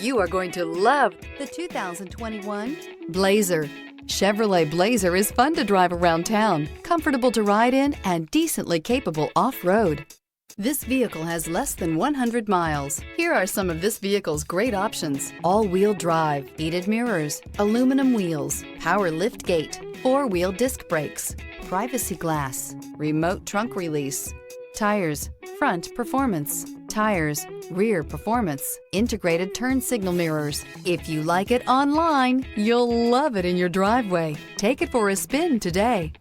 You are going to love the 2021 Blazer. Chevrolet Blazer is fun to drive around town, comfortable to ride in, and decently capable off-road. This vehicle has less than 100 miles. Here are some of this vehicle's great options: all-wheel drive, heated mirrors, aluminum wheels, power liftgate, four-wheel disc brakes, privacy glass, remote trunk release, tires, front performance, tires, rear performance, integrated turn signal mirrors. If you like it online, you'll love it in your driveway. Take it for a spin today.